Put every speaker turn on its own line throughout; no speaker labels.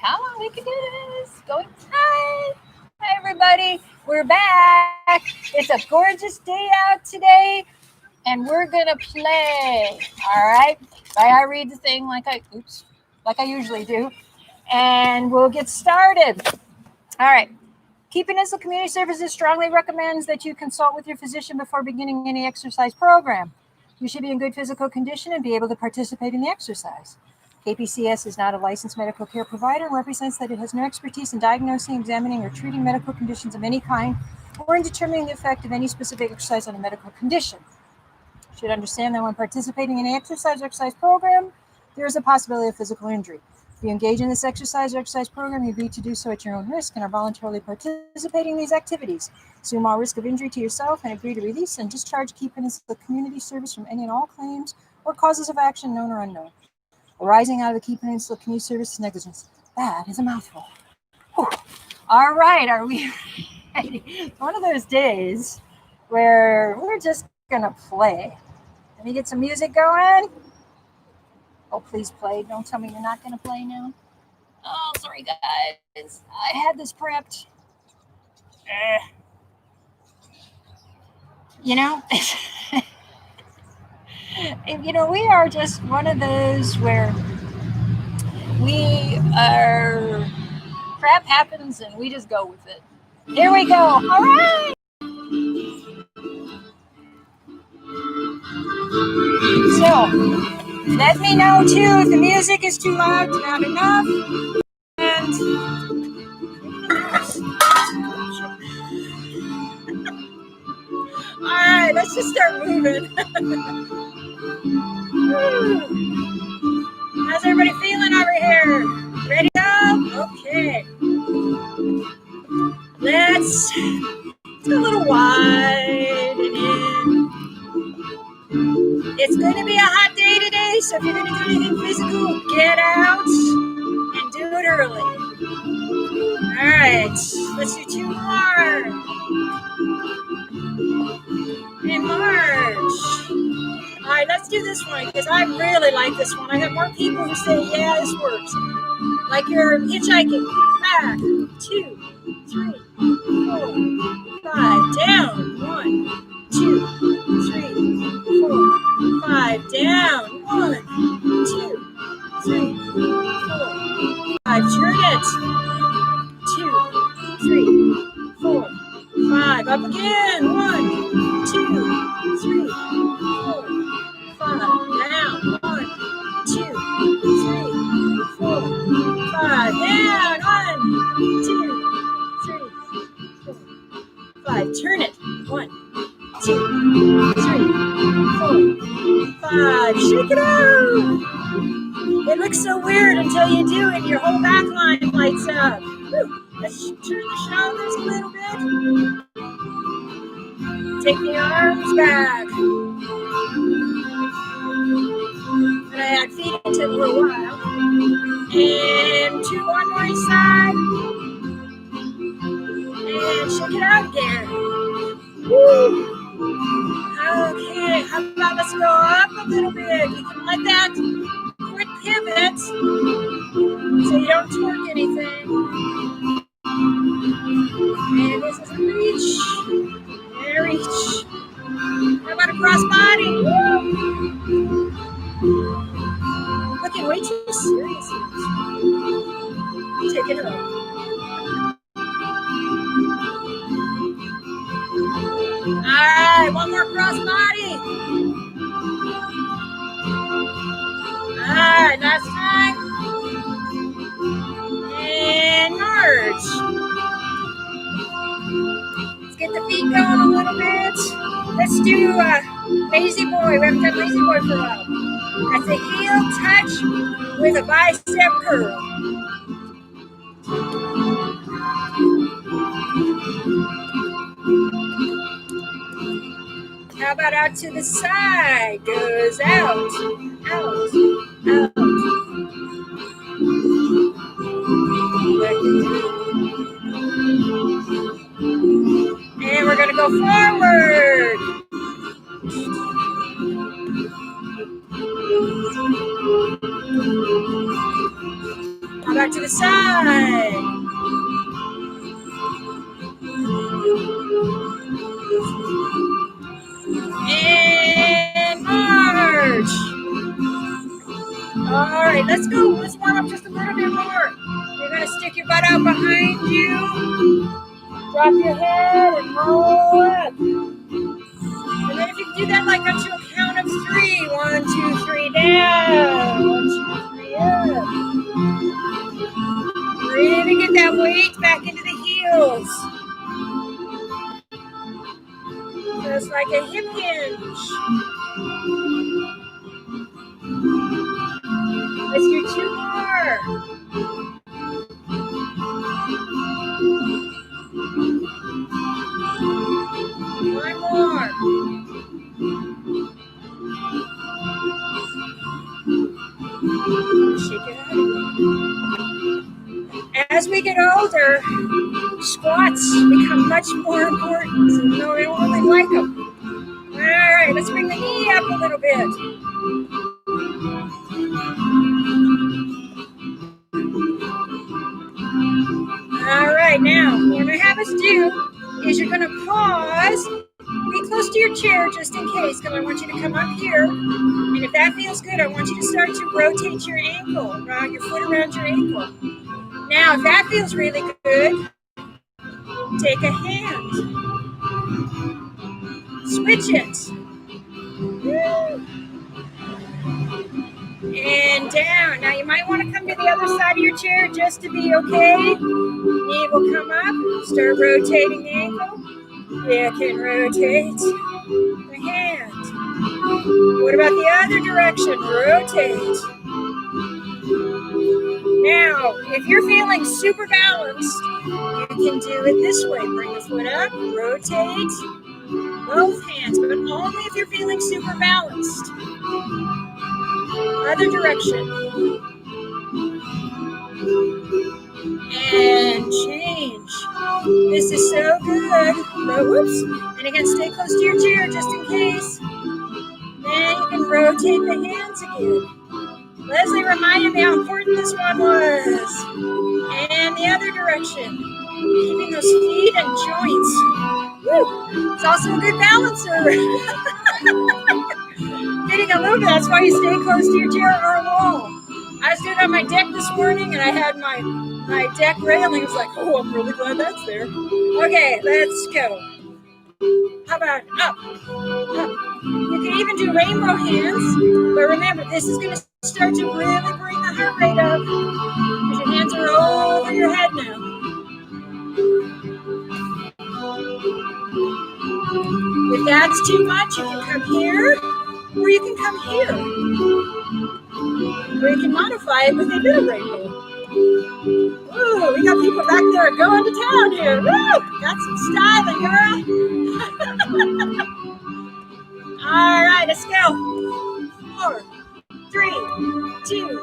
Come on, we can do this. Going high. Hi, everybody. We're back. It's a gorgeous day out today, and we're gonna play. All right. I read the thing like I usually do, and we'll get started. All right. Key Peninsula Community Services strongly recommends that you consult with your physician before beginning any exercise program. You should be in good physical condition and be able to participate in the exercise. KPCS is not a licensed medical care provider and represents that it has no expertise in diagnosing, examining, or treating medical conditions of any kind or in determining the effect of any specific exercise on a medical condition. You should understand that when participating in an exercise program, there is a possibility of physical injury. If you engage in this exercise program, you agree to do so at your own risk and are voluntarily participating in these activities. Assume all risk of injury to yourself and agree to release and discharge Key Peninsula Community Service from any and all claims or causes of action known or unknown arising out of the Key Peninsula Community Service negligence. That is a mouthful. Whew. All right, are we ready? It's one of those days where we're just gonna play. Let me get some music going. Oh, please play. Don't tell me you're not gonna play now. Oh, sorry guys. I had this prepped. You know, we are just one of those where crap happens and we just go with it. Here we go. All right. So, let me know too if the music is too loud, not enough. And all right, let's just start moving. How's everybody feeling over here? Ready to go? Okay. Let's go a little wide and in. It's going to be a hot day today, so if you're going to do anything physical, get out and do it early. All right, let's do 2 more. And march. All right, let's do this one because I really like this one. I have more people who say, yeah, this works. Like you're hitchhiking. Back. 2, 3, 4, 5. Down. 1, 2, 3, 4, 5. Down. 1, 2, 3, 4, 5. Turn it. 2, 3, 4, 5. Up again. 1, 2, 3, 4, 5. Down. 1, 2, 3, 4, 5. Down. 1, 2, 3, 4, 5. Turn it. 1, 2, 3, 4, 5. Shake it out. It looks so weird until you do it. Your whole back line lights up. Woo. Let's turn the shoulders a little bit. Take the arms back. And I had feet into it a little while. And 2 more each side. And shake it out again. Woo. Okay, how about let's go up a little bit. You can let that quick pivot so you don't twerk anything. And this is a reach. And reach. How about a cross body? Woo. Looking way too serious. Take it up. All right, one more cross body. All right, last time. And march. Let's get the feet going a little bit. Let's do lazy boy. We haven't done lazy boy for a while. That's a heel touch with a bicep curl. How about out to the side? Goes out, out, out. And we're going to go forward. How Back to the side. And march. All right, let's go. Let's warm up just a little bit more. You're going to stick your butt out behind you. Drop your head and roll up. And then if you can do that like onto a count of 3. 1, 2, 3, down. 1, 2, 3, up. Really get that weight back into the heels. Just like a hip hinge. Let's do 2 more. One more. Shake it out. As we get older, squats become much more important. So no, we don't really like them. All right, let's bring the knee up a little bit. All right, now what I'm going to have us do is you're going to pause, be close to your chair just in case, because I want you to come up here. And if that feels good, I want you to start to rotate your ankle, around your foot around your ankle. Now, if that feels really good, take a hand. Switch it. And down. Now, you might want to come to the other side of your chair just to be okay. Knee will come up. Start rotating the ankle. You can rotate the hand. What about the other direction? Rotate. Now, if you're feeling super balanced, you can do it this way. Bring the foot up, rotate both hands, but only if you're feeling super balanced. Other direction. And change. This is so good. Whoops. And again, stay close to your chair just in case. Then you can rotate the hands again. Leslie reminded me how important this one was. And the other direction. Keeping those feet and joints. Woo. It's also a good balancer. Getting a little bit. That's why you stay close to your chair or a wall. I was doing it on my deck this morning, and I had my deck railing. It was like, oh, I'm really glad that's there. Okay, let's go. How about up, up? You can even do rainbow hands, but remember, this is going to start to really bring the heart rate up because your hands are over your head now. If that's too much, you can come here, or you can come here. Or you can modify it with a little rainbow. Ooh, we got people back there going to town here. Woo! Got some styling, girl. All right, let's go. 4, 3, 2,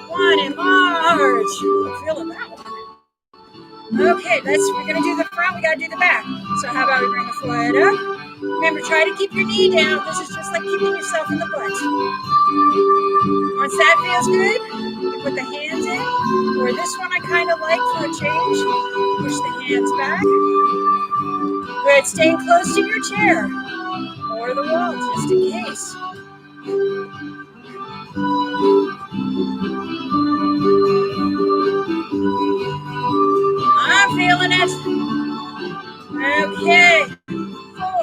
1, and march. I'm feeling that one. Okay, we're gonna do the front. We gotta do the back. So how about we bring the foot up? Remember, try to keep your knee down. This is just like keeping yourself in the butt. Once that feels good, you put the hands in. Or this one I kind of like for a change. Push the hands back. Good, staying close to your chair or the wall, just in case. I'm feeling it. Okay. 4,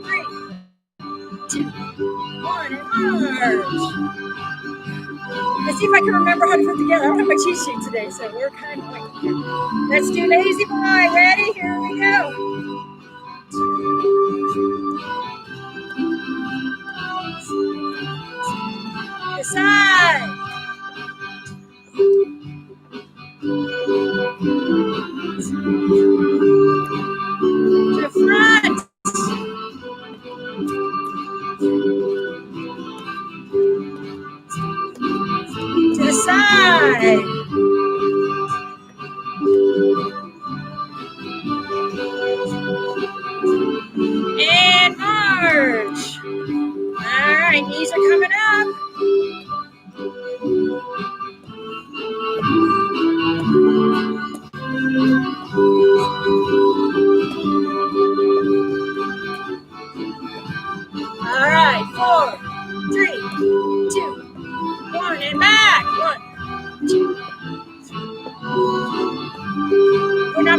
3, 2, 1, and march. Let's see if I can remember how to put together. I don't have my cheat sheet today, so we're kind of like here. Let's do lazy boy. Ready? Here we go. The side. To the front. To the side.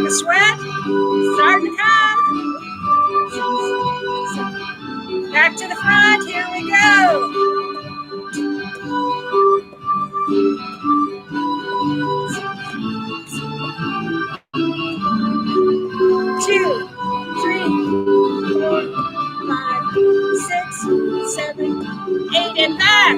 got the sweat starting to come. Back to the front. Here we go. 2, 3, 4, 5, 6, 7, 8, and back.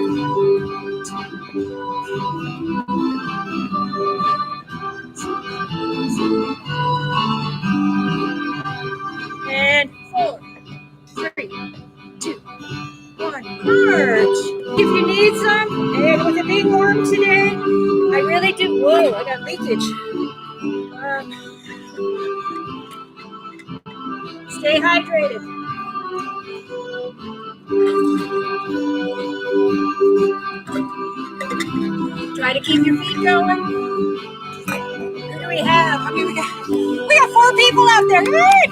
And 4, 3, 2, 1, march. If you need some, and with it being warm today, I really do. Whoa, I got leakage. Stay hydrated. Try to keep your feet going. Who do we have? I mean, we got 4 people out there. Good.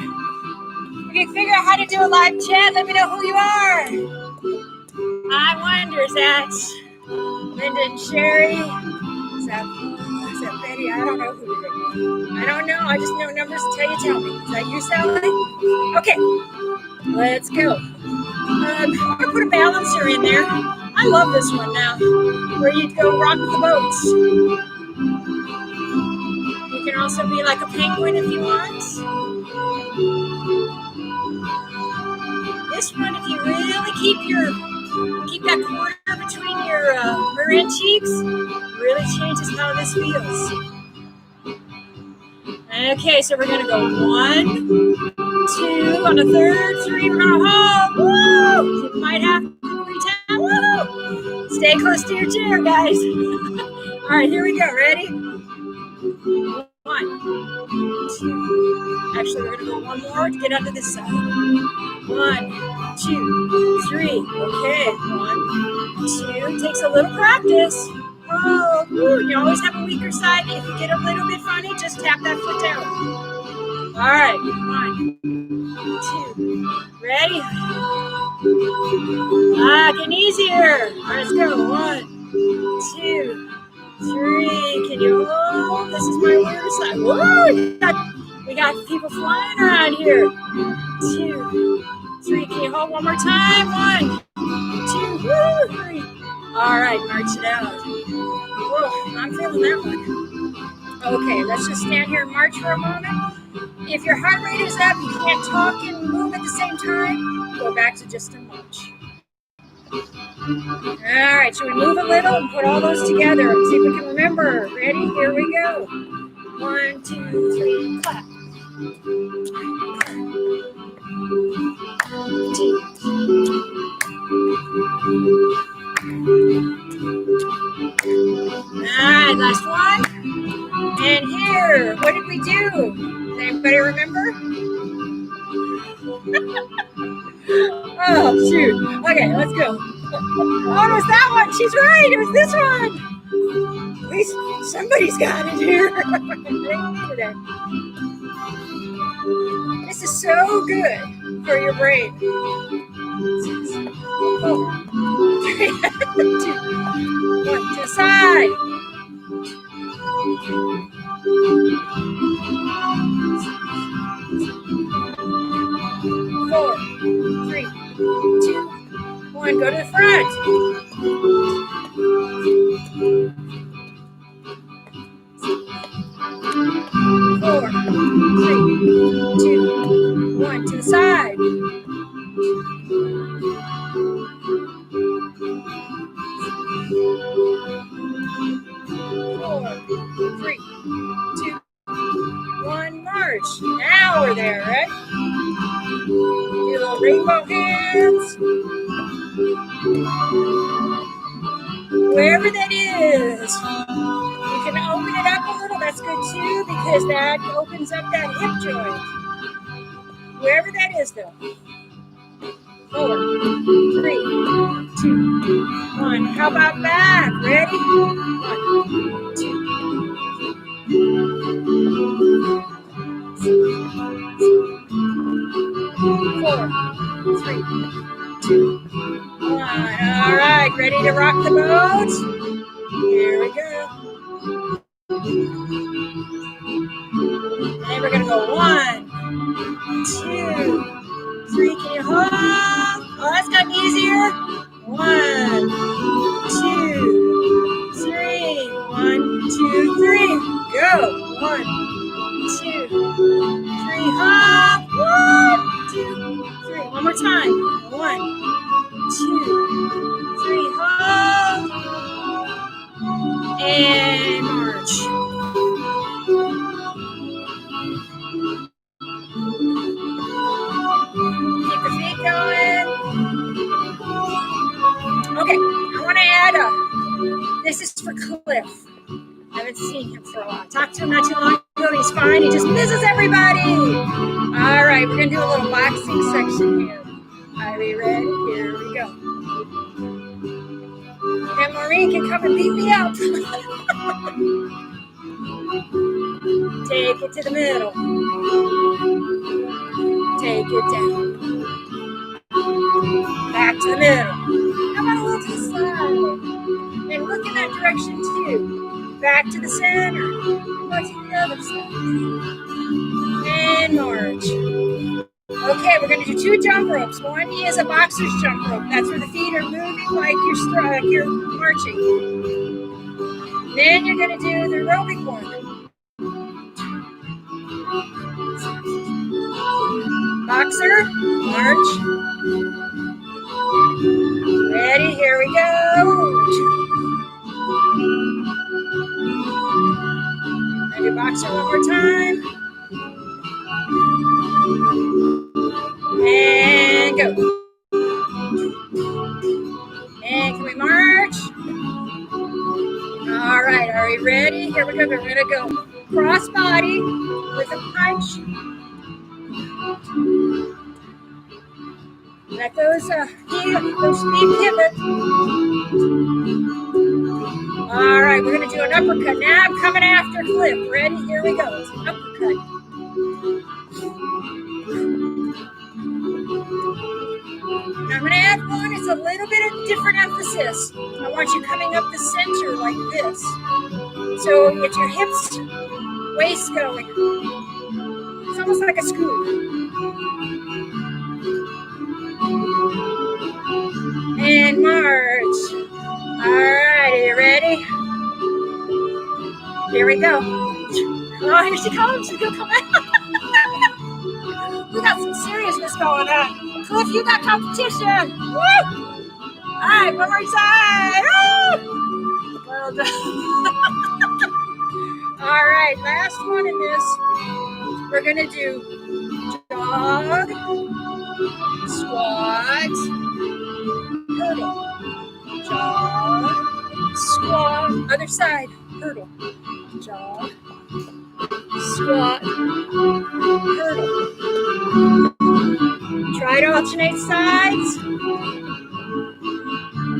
If you figure out how to do a live chat, let me know who you are. I wonder, is that Linda and Sherry? Is that Betty? I don't know who it is. I don't know. I just know numbers until you tell me. Is that you, Sally? Okay, let's go. I'm going to put a balancer in there. I love this one now, where you go rock the boats. You can also be like a penguin if you want. This one, if you really keep that corner between your rear end cheeks, really changes how this feels. Okay, so we're gonna go 1, 2, on the third, 3, we're gonna hold. Woo! You might have to pretend. Woo! Stay close to your chair, guys. All right, here we go. Ready? 1, 2. Actually, we're gonna go one more to get onto this side. 1, 2, 3. Okay, 1, 2. Takes a little practice. Oh, you always have a weaker side. If you get a little bit funny, just tap that foot down. All right, 1, 2. Ready? Getting easier. All right, let's go. 1, 2, 3. Can you hold? This is my weaker side. Whoa! We got people flying around here. 2, 3. Can you hold one more time? 1, 2, 3. All right, march it out. Whoa, I'm feeling that one. Okay, let's just stand here and march for a moment. If your heart rate is up, you can't talk and move at the same time, go back to just a march. All right, should we move a little and put all those together? See if we can remember. Ready? Here we go. 1, 2, 3, clap. 2. All right, last one. And here, what did we do? Does anybody remember? Oh, shoot. Okay, let's go. Oh, it was that one. She's right. It was this one. At least somebody's got it here. This is so good for your brain. 4, 3, 2, 1, to the side. 4, 3, 2, 1. Go to the front. 4, 3, 2, 1. To the side. 4, 3, 2, 1. March. Now we're there, right? Do little rainbow hands. Wherever that is. You can open it up a little. That's good too, because that opens up that hip joint. Wherever that is, though. 4, 3, 2, 1. How about back? Ready? 1, 2, 4, 3, 2, 1. All right, ready to rock the boat? Here we go. And we're 2, 3. Go. 1, 2, 3. Hop. 1, 2, 3. One more time. 1, 2, 3. Hop. And march. Keep the feet going. Okay, I want to add this is for Cliff. I haven't seen him for a while. Talked to him not too long ago. He's fine. He just misses everybody. All right, we're going to do a little boxing section here. Are we ready? Here we go. And Maureen can come and beat me up. Take it to the middle. Take it down. Back to the middle. How about a little to the side? And look in that direction too. Back to the center. Go to the other side. And march. Okay, we're going to do 2 jump ropes. One is a boxer's jump rope. That's where the feet are moving like you're marching. Then you're going to do the aerobic one. Boxer, march. Ready, here we go. And do boxer one more time. And go. And can we march? All right, are we ready? Here we go. We're going to go cross body with a punch. Let those feet pivot. All right, we're going to do an uppercut. Now I'm coming after Cliff. Ready? Here we go. It's an uppercut. I'm going to add one. It's a little bit of different emphasis. I want you coming up the center like this. So get your hips, waist going. It's almost like a scoop. And march. All right, are you ready? Here we go. Oh, here she comes. She's going to come out. We got some seriousness going on. Cliff, you got competition. Woo! All right, one more time. Woo! Well done. All right, last one in this. We're going to do jog, squat, hurdle. Jog, squat, other side, hurdle. Jog, squat, hurdle. Try to alternate sides.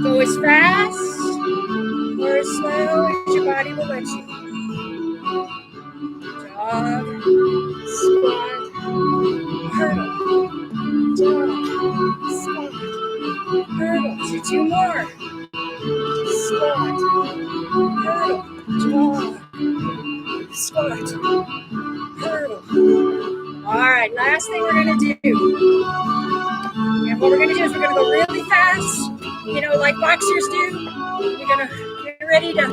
Go as fast or as slow as your body will let you. Jog, squat, hurdle. Jog, squat, hurdle. So 2 more. Squat, hurdle, jog, squat, hurdle. All right, last thing we're going to do. And what we're going to do is we're going to go really fast, like boxers do. You're going to get ready to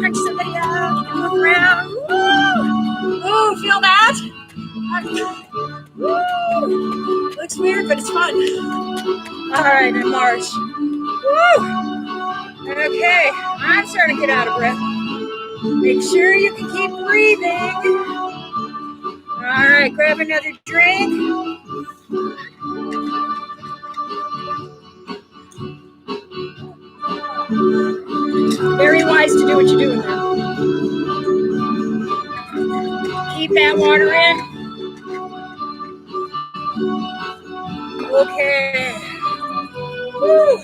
punch somebody out, move around. Woo! Woo, feel that? Woo! Looks weird, but it's fun. All right, and march. Woo! Okay, I'm starting to get out of breath. Make sure you can keep breathing. All right, grab another drink. Very wise to do what you're doing now. Keep that water in. Okay. Woo.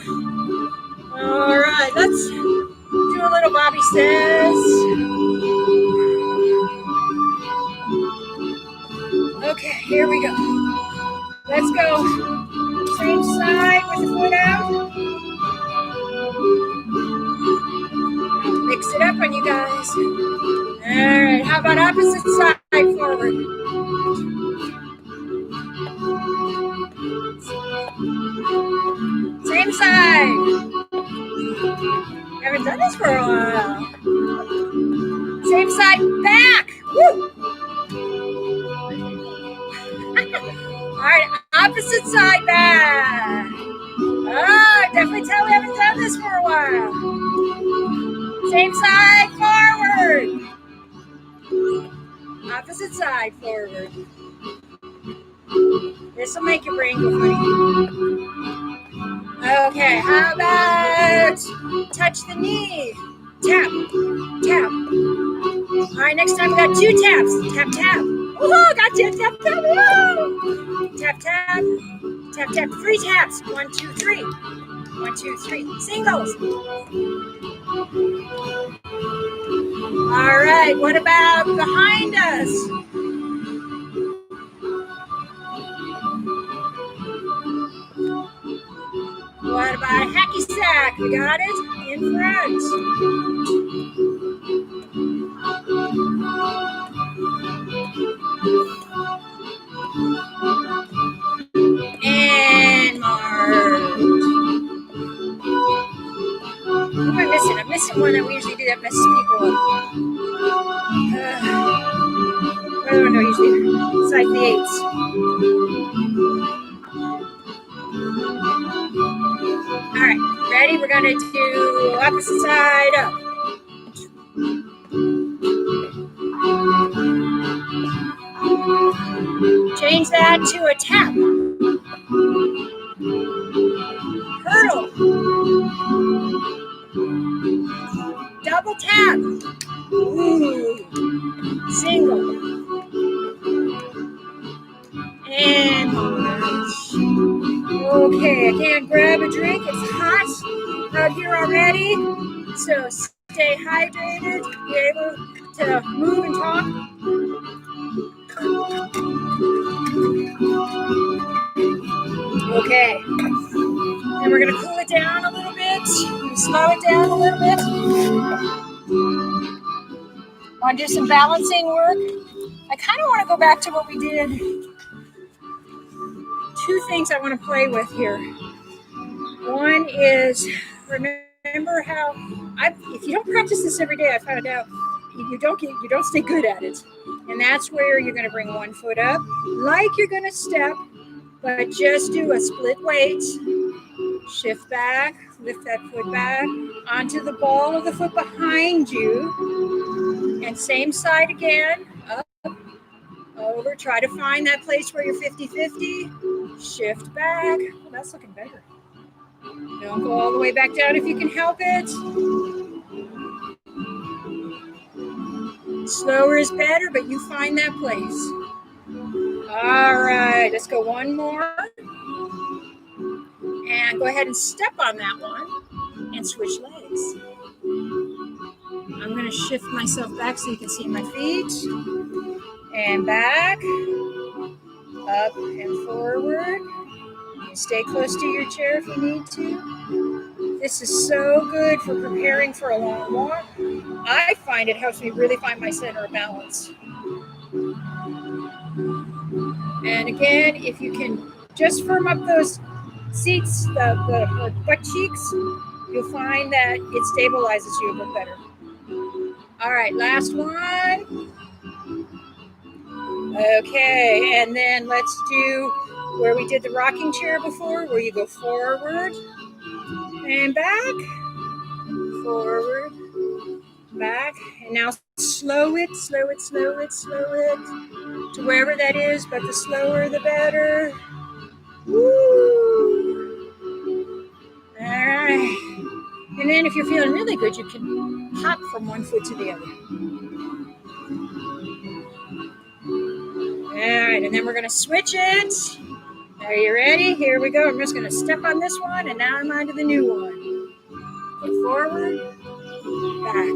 All right, let's do a little Bobbi says. Okay, here we go. Let's go. Same side with the foot out. Mix it up on you guys. All right, how about opposite side forward? Same side. Haven't done this for a while. Same side back. Woo! All right, opposite side back. Oh, definitely tell we haven't done this for a while. Same side forward. Opposite side forward. This will make your brain go funny. Okay, how about touch the knee? Tap, tap. All right, next time we got 2 taps. Tap, tap. Oh, got you. Tap, tap. Whoa. Tap, tap. Tap, tap. 3 taps. 1, 2, 3. 1, 2, 3. Singles. All right, what about behind us? What about a hacky sack? We got it in front. And march. Who am I missing? I'm missing one that we usually do that messes people up. What do I know usually? Besides the 8s. All right, ready? We're going to do opposite side up. Change that to a tap. Hurdle. Double tap. Ooh. Single. And march. Okay, I can't grab a drink. It's hot out here already. So stay hydrated. Be able to move and talk. Okay. And we're going to cool it down a little bit. Slow it down a little bit. Want to do some balancing work? I kind of want to go back to what we did. 2 things I want to play with here. One is, remember how if you don't practice this every day, I found out you don't stay good at it. And that's where you're going to bring one foot up like you're going to step, but just do a split weight. Shift back, lift that foot back onto the ball of the foot behind you. And same side again, up, over. Try to find that place where you're 50-50. Shift back. Well, that's looking better. Don't go all the way back down if you can help it. Slower is better, but you find that place. All right, let's go one more. And go ahead and step on that one and switch legs. I'm going to shift myself back so you can see my feet. And back, up and forward. Stay close to your chair if you need to. This is so good for preparing for a long walk. I find it helps me really find my center of balance. And again, if you can just firm up those seats, the butt cheeks, you'll find that it stabilizes you a bit better. All right, last one. Okay, and then let's do where we did the rocking chair before, where you go forward and back, forward, back, and now slow it to wherever that is, but the slower the better. Woo! All right. And then if you're feeling really good, you can hop from one foot to the other. All right, and then we're going to switch it. Are you ready? Here we go. I'm just going to step on this one, and now I'm on to the new one. Go forward, back,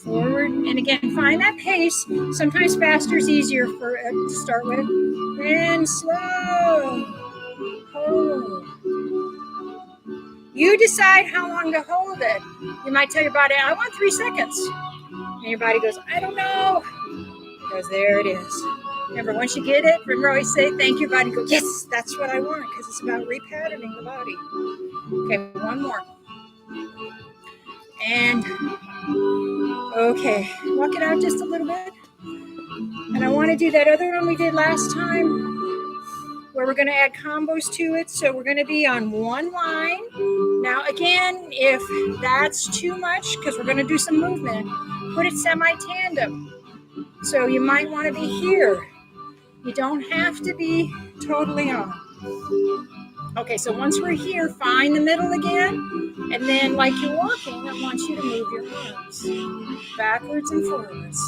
forward, and again, find that pace. Sometimes faster is easier to start with. And slow. Hold. You decide how long to hold it. You might tell your body, I want 3 seconds. And your body goes, I don't know. Because there it is. Remember, once you get it, remember I always say, thank your body. Go, yes, that's what I want. Because it's about repatterning the body. Okay, one more. And Okay, walk it out just a little bit. And I want to do that other one we did last time where we're going to add combos to it. So we're going to be on one line. Now, again, if that's too much, because we're going to do some movement, put it semi-tandem. So you might want to be here. You don't have to be totally on. Okay, so once we're here, find the middle again. And then like you're walking, I want you to move your arms backwards and forwards.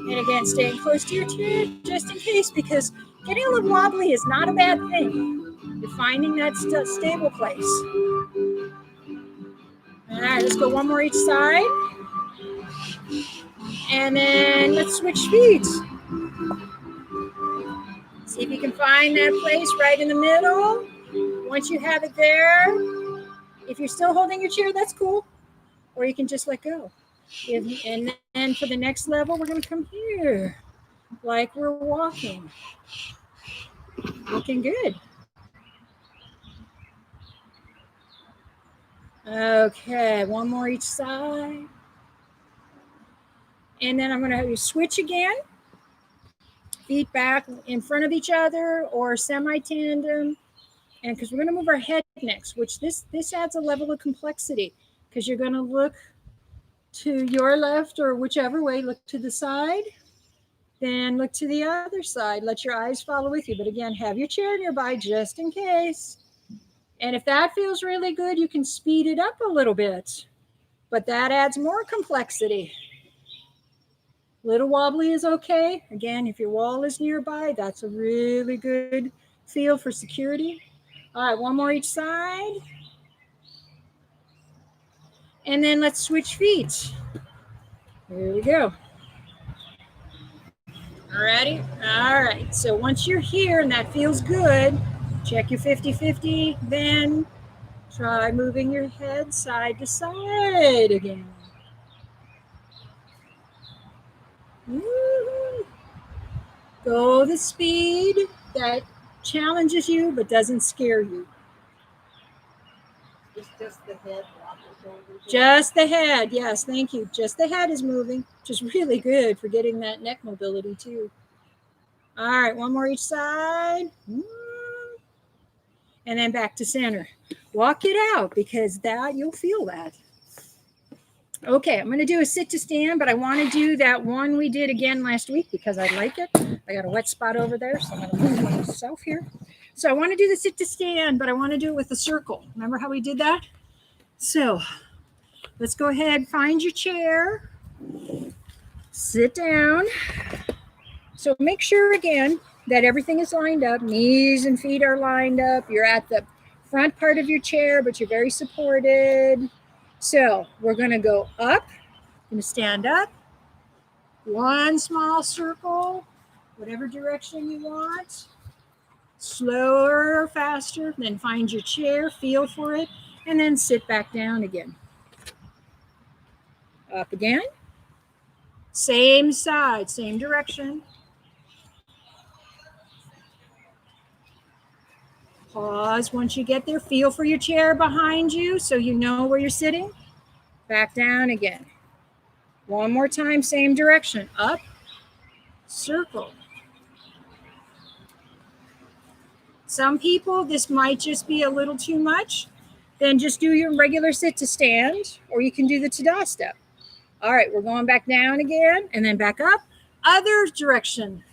And again, staying close to your chair just in case, because getting a little wobbly is not a bad thing. You're finding that stable place. All right, let's go one more each side. And then let's switch feet. See if you can find that place right in the middle. Once you have it there, if you're still holding your chair, that's cool. Or you can just let go. And then for the next level, we're going to come here like we're walking. Looking good. Okay, one more each side. And then I'm going to switch again. Feet back in front of each other or semi-tandem. And because we're going to move our head next, which this adds a level of complexity because you're going to look to your left or whichever way, look to the side, then look to the other side. Let your eyes follow with you. But again, have your chair nearby just in case. And if that feels really good, you can speed it up a little bit. But that adds more complexity. Little wobbly is okay. Again, if your wall is nearby, that's a really good feel for security. All right, one more each side. And then let's switch feet. Here we go. All righty? All right, so once you're here and that feels good, check your 50-50, then try moving your head side to side again. Woo-hoo. Go the speed that challenges you but doesn't scare you.
Just the head.
Just the head, yes, thank you. Just the head is moving, which is really good for getting that neck mobility too. All right, one more each side. And then back to center. Walk it out because that you'll feel that. Okay, I'm going to do a sit to stand, but I want to do that one we did again last week because I like it. I got a wet spot over there, so I'm going to move myself here. So I want to do the sit to stand, but I want to do it with a circle. Remember how we did that? So let's go ahead, find your chair, sit down. So make sure again that everything is lined up, knees and feet are lined up. You're at the front part of your chair, but you're very supported. So we're going to go up, going to stand up, one small circle, whatever direction you want, slower or faster, then find your chair, feel for it, and then sit back down again. Up again, same side, same direction. Pause once you get there. Feel for your chair behind you so you know where you're sitting. Back down again. One more time, same direction. Up, circle. Some people, this might just be a little too much. Then just do your regular sit to stand, or you can do the Tada step. All right, we're going back down again and then back up. Other direction.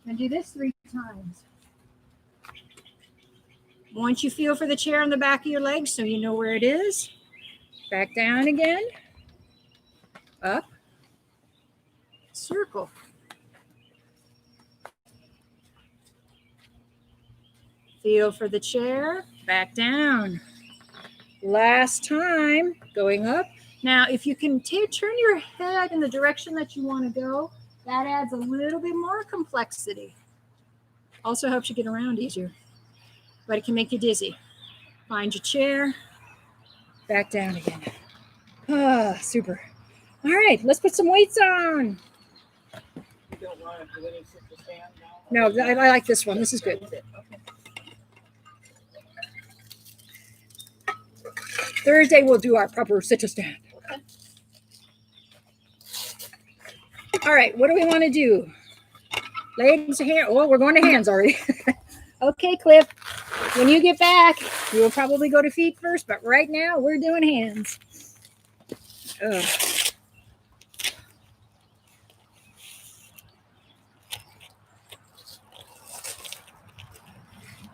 And do this 3 times. Once you feel for the chair on the back of your legs so you know where it is, back down again, up, circle. Feel for the chair, back down. Last time, going up. Now, if you can turn your head in the direction that you want to go, that adds a little bit more complexity. Also helps you get around easier, but it can make you dizzy. Find your chair, back down again. Ah, super. All right, let's put some weights on.
You don't want to do any sit to stand now?
No, I like this one. This is good.
Okay.
Thursday we'll do our proper sit-to-stand.
Okay.
All right, what do we want to do? Legs, hands. Oh, we're going to hands already. Okay, Cliff. When you get back, you will probably go to feet first, but right now we're doing hands. Ugh.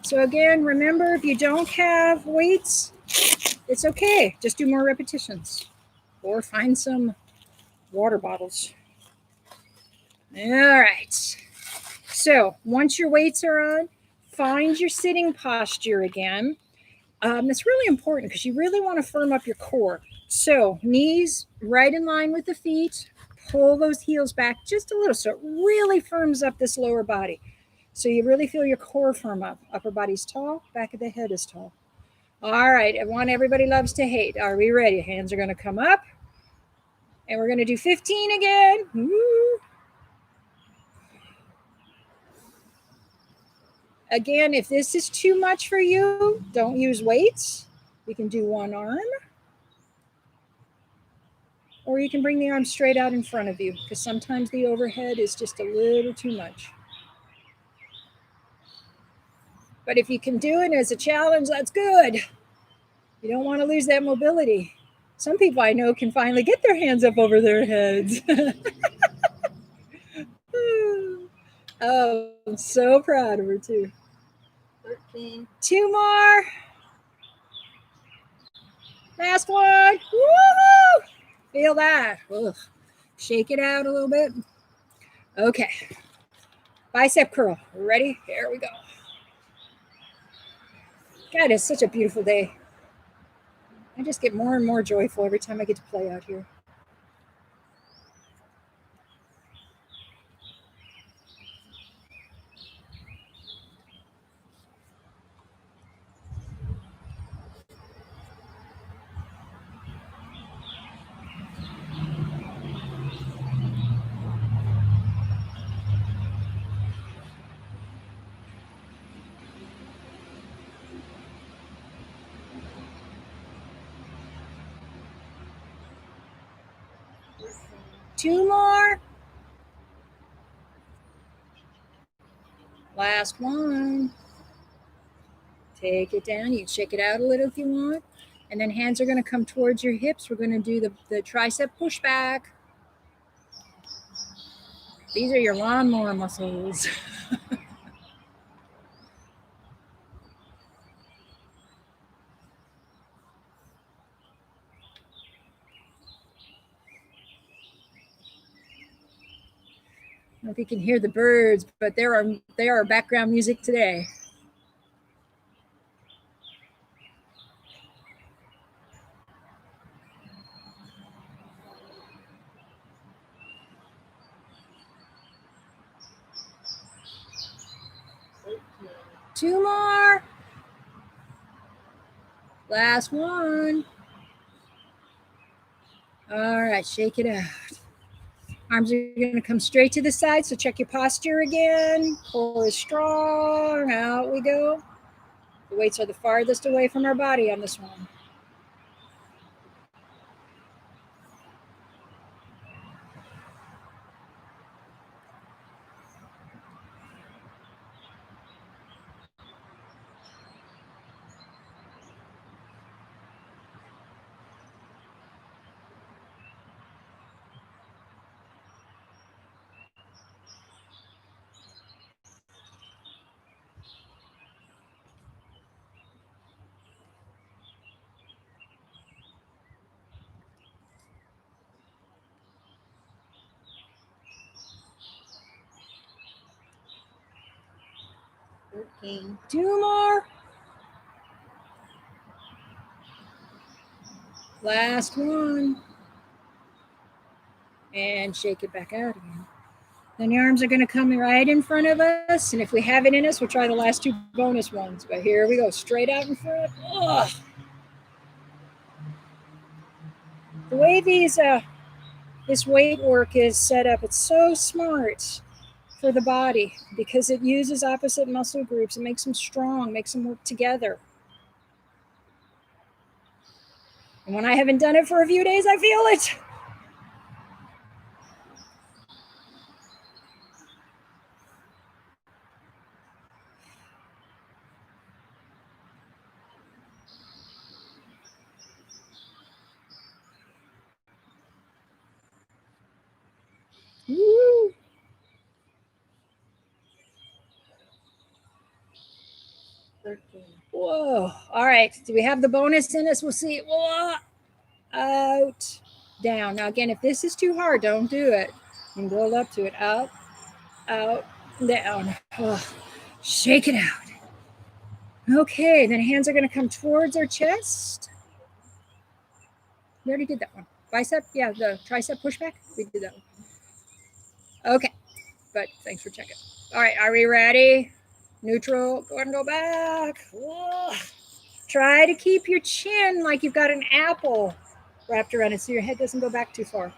So again, remember, if you don't have weights, it's okay. Just do more repetitions or find some water bottles. All right. So once your weights are on, find your sitting posture again. That's really important because you really want to firm up your core. So knees right in line with the feet. Pull those heels back just a little so it really firms up this lower body. So you really feel your core firm up. Upper body's tall, back of the head is tall. All right, and one everybody loves to hate. Are we ready? Hands are going to come up. And we're going to do 15 again. Woo. Again, if this is too much for you, don't use weights. You can do one arm. Or you can bring the arm straight out in front of you because sometimes the overhead is just a little too much. But if you can do it as a challenge, that's good. You don't want to lose that mobility. Some people I know can finally get their hands up over their heads. Oh, I'm so proud of her too.
13.
2 more. Last one. Woo! Feel that. Ugh. Shake it out a little bit. Okay. Bicep curl. Ready? Here we go. God, it's such a beautiful day. I just get more and more joyful every time I get to play out here. Two more. Last one. Take it down. You can shake it out a little if you want. And then hands are going to come towards your hips. We're going to do the tricep pushback. These are your lawnmower muscles. I don't know if you can hear the birds, but they are background music today. Two more. Last one. All right, shake it out. Arms are going to come straight to the side, so check your posture again. Core is strong. Out we go. The weights are the farthest away from our body on this one. Two more. Last one. And shake it back out again. Then the arms are going to come right in front of us. And if we have it in us, we'll try the last two bonus ones. But here we go, straight out in front. Ugh. The way this weight work is set up, it's so smart for the body because it uses opposite muscle groups. It makes them strong, makes them work together. And when I haven't done it for a few days, I feel it. Woo. Whoa. All right. Do we have the bonus in us? We'll see. Whoa. Out. Down. Now, again, if this is too hard, don't do it. You can build up to it. Up, out, down. Oh, shake it out. Okay. Then hands are going to come towards our chest. We already did that one. Bicep. Yeah, the tricep pushback. We did that one. Okay. But thanks for checking. All right. Are we ready? Neutral. Go ahead and go back. Whoa. Try to keep your chin like you've got an apple wrapped around it so your head doesn't go back too far.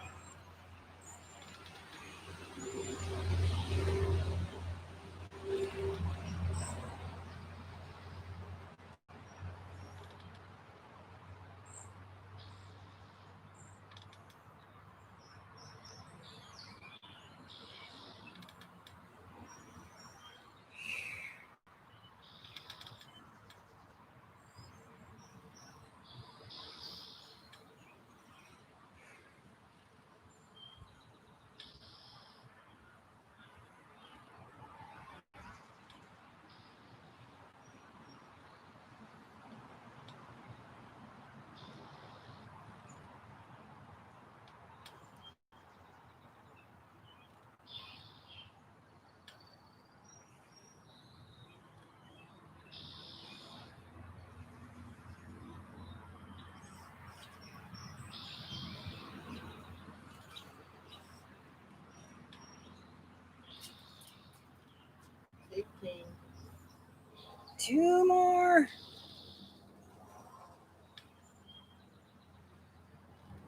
Two more.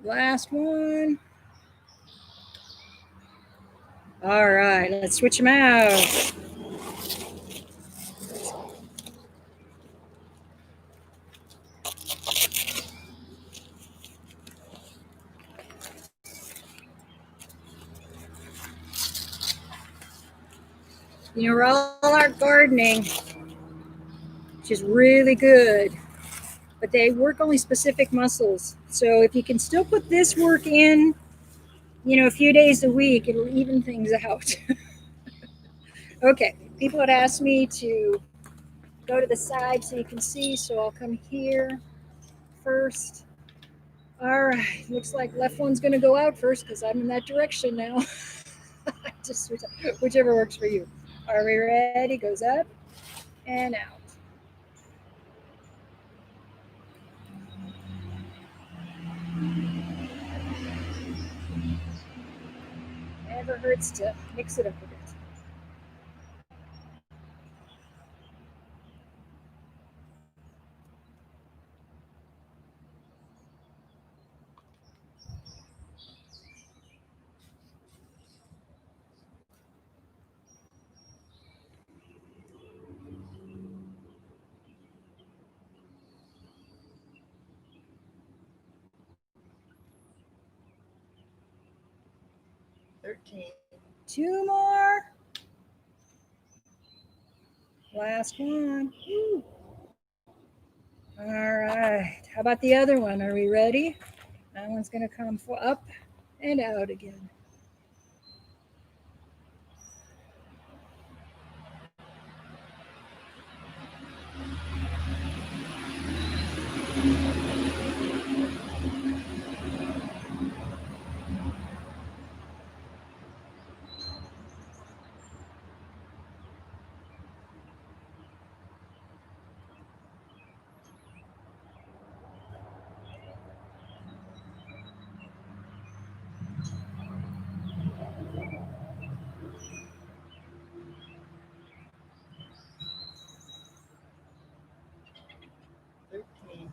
Last one. All right, let's switch them out. You know, we're all out gardening, which is really good, but they work only specific muscles. So if you can still put this work in, you know, a few days a week, it'll even things out. Okay, people had asked me to go to the side so you can see, so I'll come here first. All right, looks like left one's gonna go out first because I'm in that direction now. Just switch, whichever works for you. Are we ready? Goes up and out. Never hurts to mix it up a bit. Two more. Last one. Woo. All right. How about the other one? Are we ready? That one's going to come up and out again.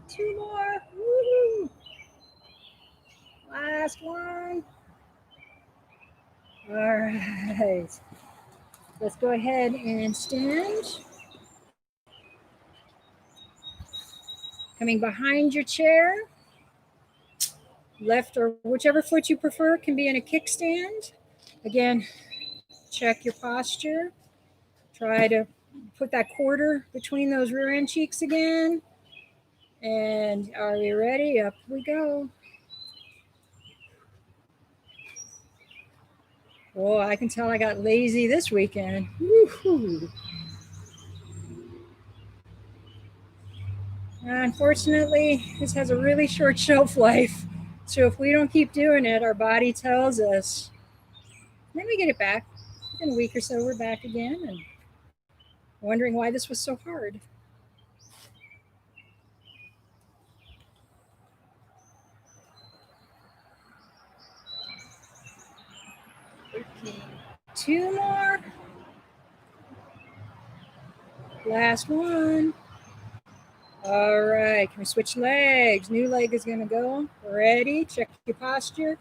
Two more. Woo-hoo. Last one. All right. Let's go ahead and stand. Coming behind your chair. Left or whichever foot you prefer can be in a kickstand. Again, check your posture. Try to put that quarter between those rear end cheeks again. And are we ready? Up we go. Oh, I can tell I got lazy this weekend. Woo-hoo. Unfortunately, this has a really short shelf life. So if we don't keep doing it, our body tells us. Then we get it back. In a week or so, we're back again and wondering why this was so hard. Two more. Last one. All right, can we switch legs? New leg is gonna go. Ready? Check your posture.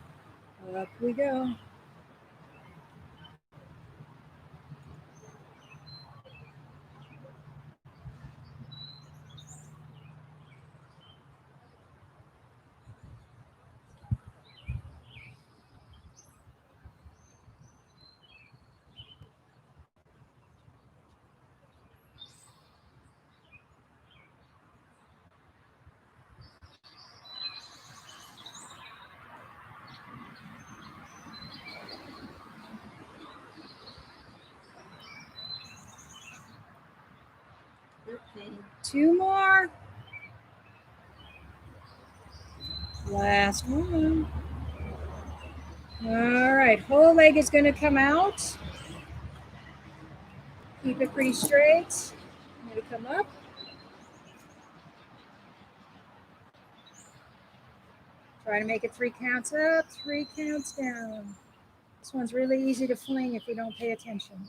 Up we go. Two more. Last one. All right, whole leg is gonna come out. Keep it pretty straight. I'm gonna come up. Try to make it 3 counts up, 3 counts down. This one's really easy to fling if you don't pay attention.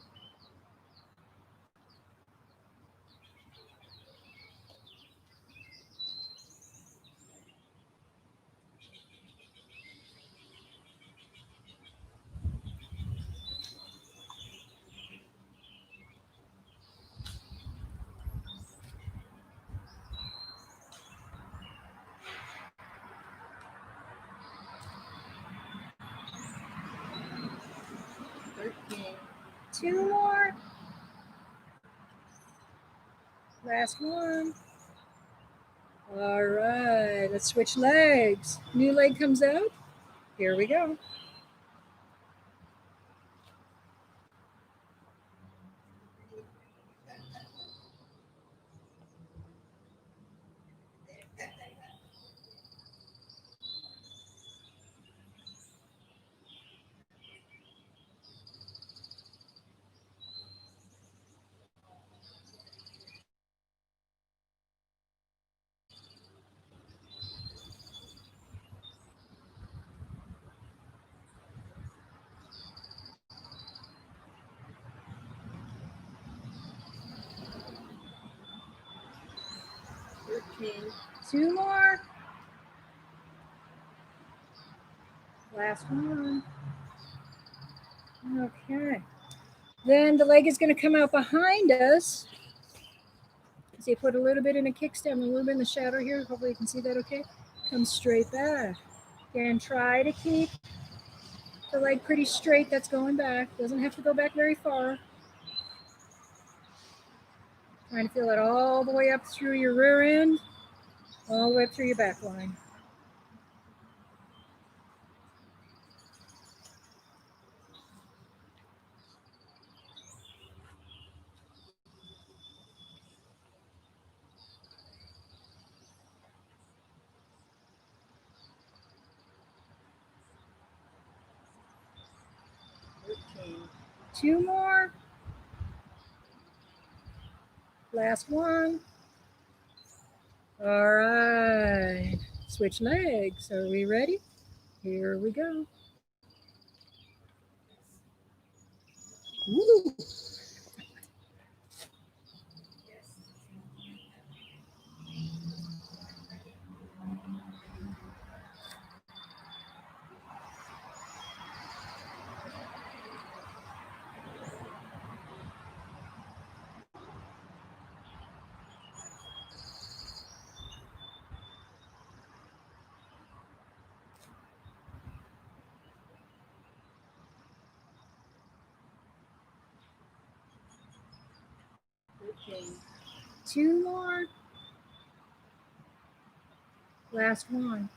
Two more. Last one. All right, let's switch legs. New leg comes out. Here we go. Two more. Last one. Okay. Then the leg is going to come out behind us. So you put a little bit in a kickstand, a little bit in the shadow here. Hopefully you can see that okay. Come straight back. And try to keep the leg pretty straight. That's going back. Doesn't have to go back very far. Trying to feel it all the way up through your rear end, all the way up through your back line. Two more. Last one. All right. Switch legs. Are we ready? Here we go. Woo. 2 more. Last one.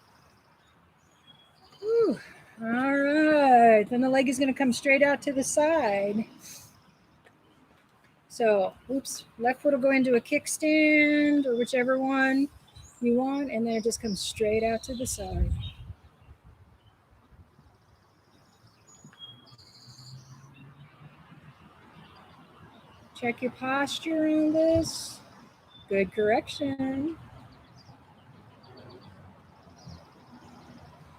Whew. All right. Then the leg is going to come straight out to the side. So, oops, left foot will go into a kickstand or whichever one you want, and then it just comes straight out to the side. Check your posture on this. Good correction.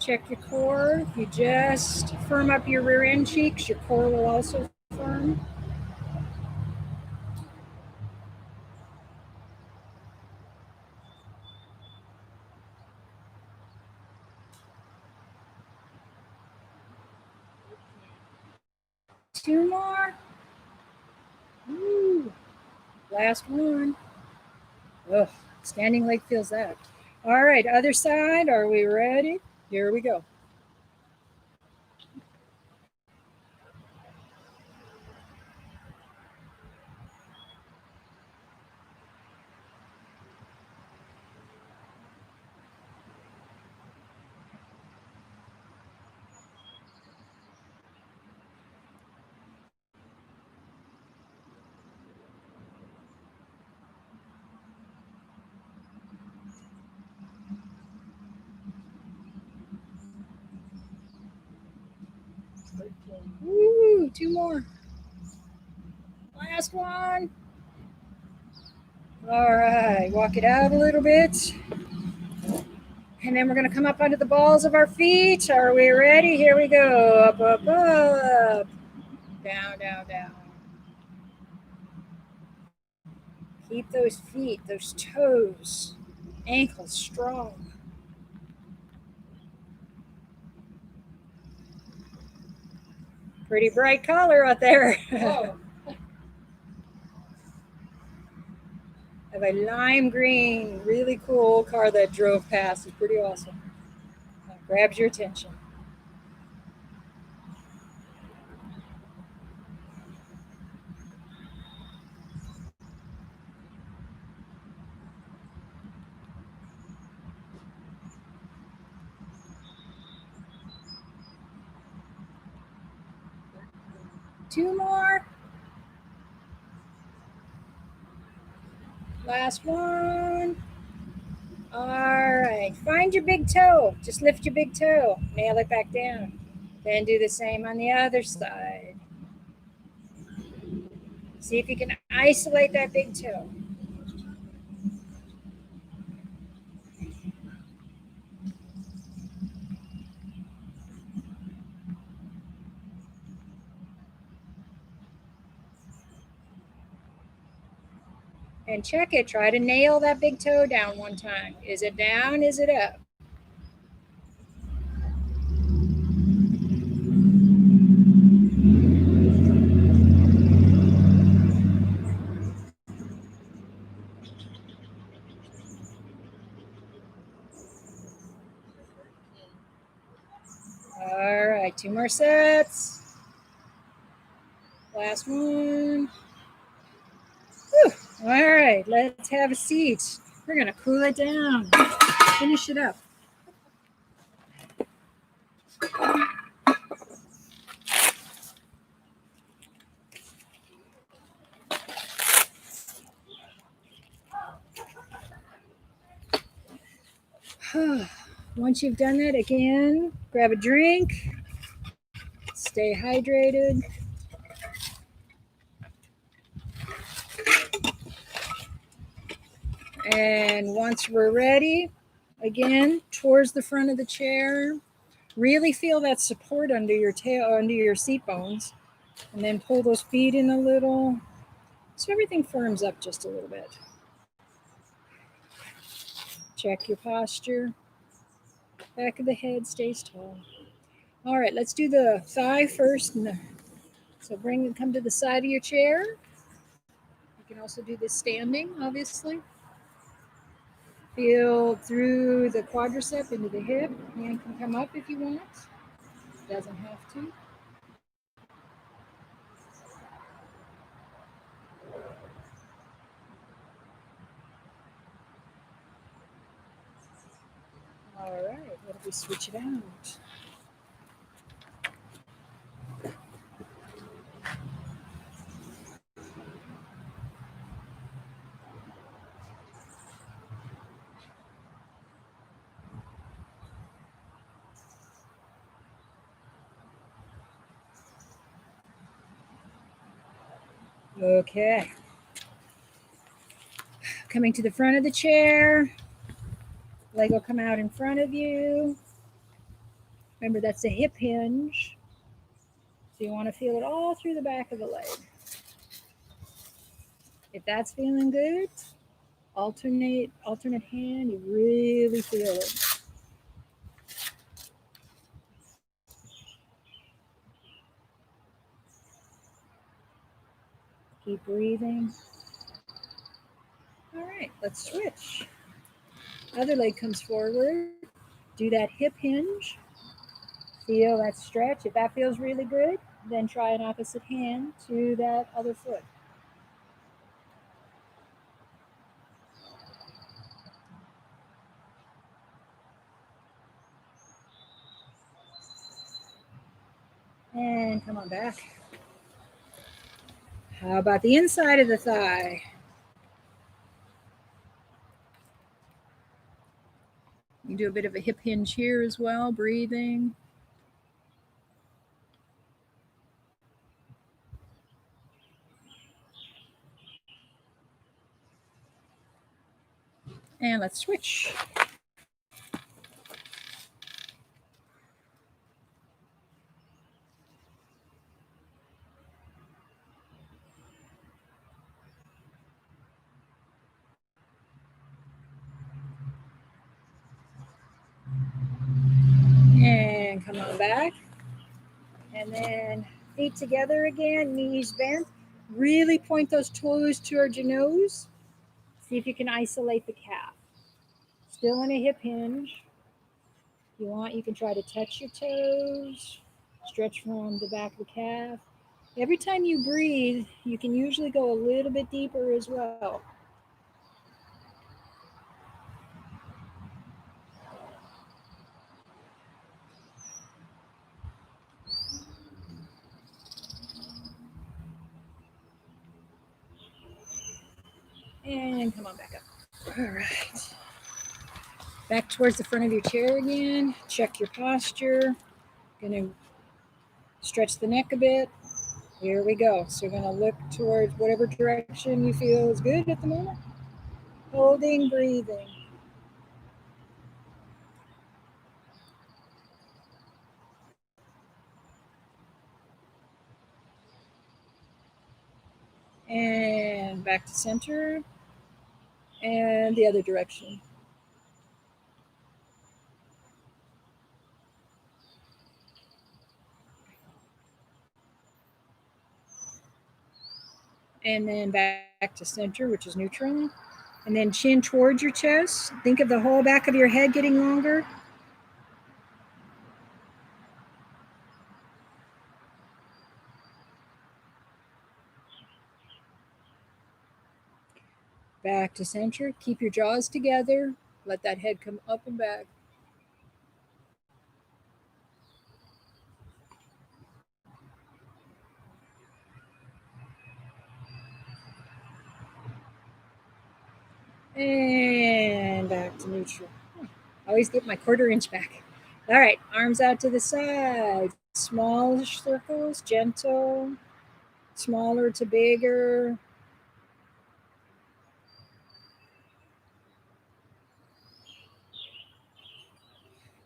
Check your core. If you just firm up your rear end cheeks, your core will also firm. Two more. Woo. Last one. Ugh, standing leg feels that. All right, other side. Are we ready? Here we go. Woo, two more. Last one. All right, walk it out a little bit. And then we're going to come up onto the balls of our feet. Are we ready? Here we go. Up, up, up. Down, down, down. Keep those feet, those toes, ankles strong. Pretty bright color out there.
Whoa.
I have a lime green, really cool car that drove past. It's pretty awesome. That grabs your attention. Two more. Last one. All right, find your big toe. Just lift your big toe, nail it back down. Then do the same on the other side. See if you can isolate that big toe. And check it. Try to nail that big toe down one time. Is it down? Is it up? All right, two more sets. Last one. Whew. All right, let's have a seat. We're going to cool it down. Finish it up. Once you've done that, again, grab a drink. Stay hydrated. And once we're ready, again, towards the front of the chair, really feel that support under your tail, under your seat bones, and then pull those feet in a little so everything firms up just a little bit. Check your posture. Back of the head stays tall. All right, let's do the thigh first. So come to the side of your chair. You can also do this standing, obviously. Feel through the quadricep into the hip. Hand can come up if you want. Doesn't have to. What if we switch it out? Okay. Coming to the front of the chair. Leg will come out in front of you. Remember, that's a hip hinge. So you want to feel it all through the back of the leg. If that's feeling good, alternate hand, you really feel it. Keep breathing. All right, let's switch. Other leg comes forward. Do that hip hinge. Feel that stretch. If that feels really good, then try an opposite hand to that other foot. And come on back. How about the inside of the thigh? You do a bit of a hip hinge here as well, breathing. And let's switch. And come on back. And then feet together again, knees bent. Really point those toes towards your nose. See if you can isolate the calf. Still in a hip hinge. If you want, you can try to touch your toes, stretch from the back of the calf. Every time you breathe, you can usually go a little bit deeper as well. And come on back up. All right. Back towards the front of your chair again. Check your posture. Gonna stretch the neck a bit. Here we go. So we're gonna look towards whatever direction you feel is good at the moment. Holding, breathing. And back to center. And the other direction. And then back to center, which is neutral. And then chin towards your chest. Think of the whole back of your head getting longer. Back to center. Keep your jaws together. Let that head come up and back. And back to neutral. I always get my quarter inch back. All right, arms out to the side. Small circles, gentle, smaller to bigger.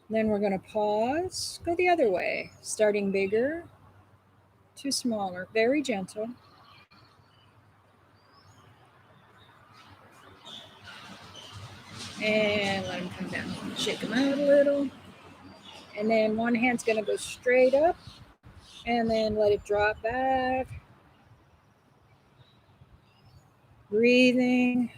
Then we're going to pause, go the other way, starting bigger to smaller, very gentle. And let them come down. Shake them out a little. And then one hand's going to go straight up and then let it drop back. Breathing.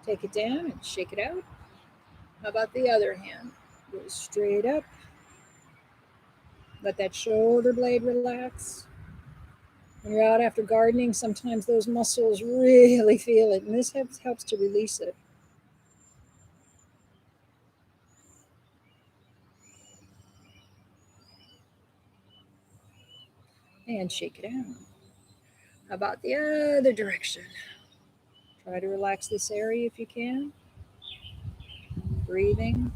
Take it down and shake it out. How about the other hand? Go straight up Let that shoulder blade relax. When you're out after gardening, sometimes those muscles really feel it, and this helps to release it. And shake it out. How about the other direction? Try to relax this area if you can. Breathing.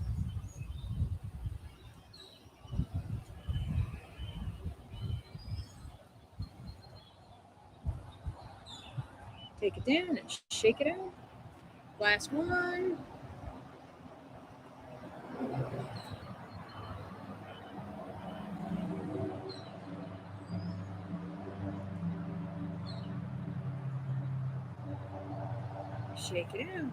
Take it down and shake it out. Last one. Shake it out.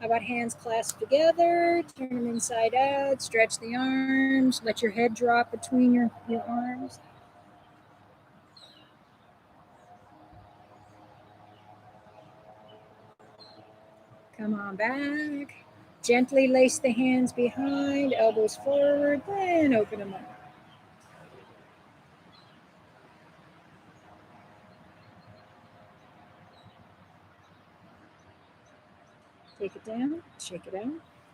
How about hands clasped together? Turn them inside out. Stretch the arms. Let your head drop between your arms. Come on back. Gently lace the hands behind, elbows forward, then open them up. Take it down, shake it out.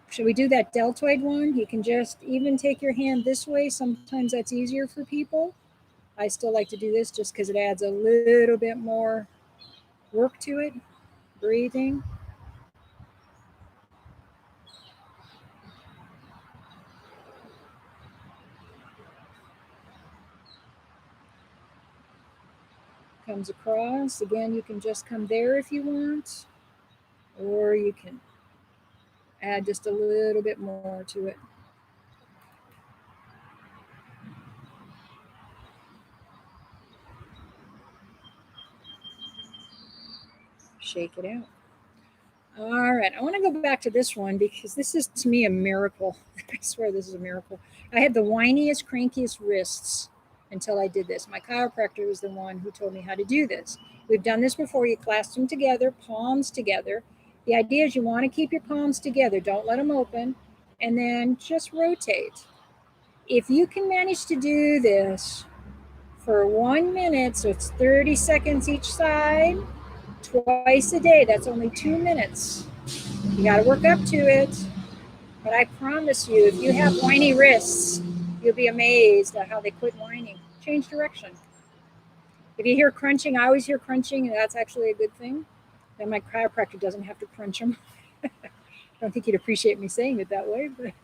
Should we do that deltoid one? You can just even take your hand this way. Sometimes that's easier for people. I still like to do this just because it adds a little bit more work to it. Breathing. Comes across. Again, you can just come there if you want, or you can add just a little bit more to it. Shake it out. All right, I want to go back to this one because this is to me a miracle. I swear this is a miracle. I had the whiniest, crankiest wrists until I did this. My chiropractor was the one who told me how to do this. We've done this before. You clasp them together, palms together. The idea is you want to keep your palms together. Don't let them open. And then just rotate. If you can manage to do this for 1 minute, so it's 30 seconds each side, twice a day, that's only 2 minutes. You got to work up to it. But I promise you, if you have whiny wrists, you'll be amazed at how they quit whining. Change direction. If you hear crunching, I always hear crunching, and that's actually a good thing. Then my chiropractor doesn't have to crunch them. I don't think he'd appreciate me saying it that way. But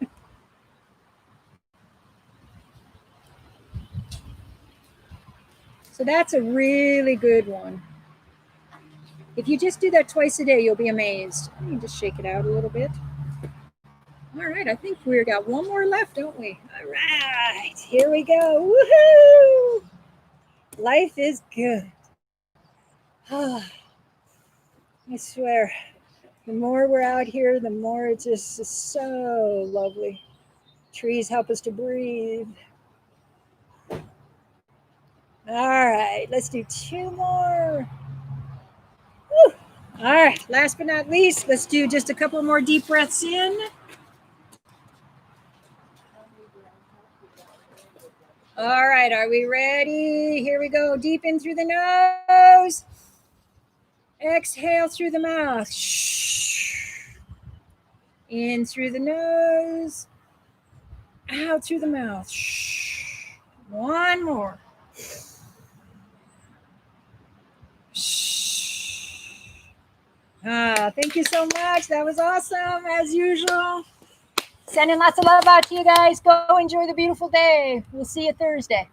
so that's a really good one. If you just do that twice a day, you'll be amazed. You can just shake it out a little bit. All right, I think we've got one more left, don't we? All right, here we go. Woohoo! Life is good. I swear, the more we're out here, the more it just is so lovely. Trees help us to breathe. All right, let's do 2 more. Woo. All right, last but not least, let's do just a couple more deep breaths in. All right, are we ready? Here we go. Deep in through the nose. Exhale through the mouth. In through the nose. Out through the mouth. One more. Thank you so much. That was awesome, as usual. Sending lots of love out to you guys. Go enjoy the beautiful day. We'll see you Thursday.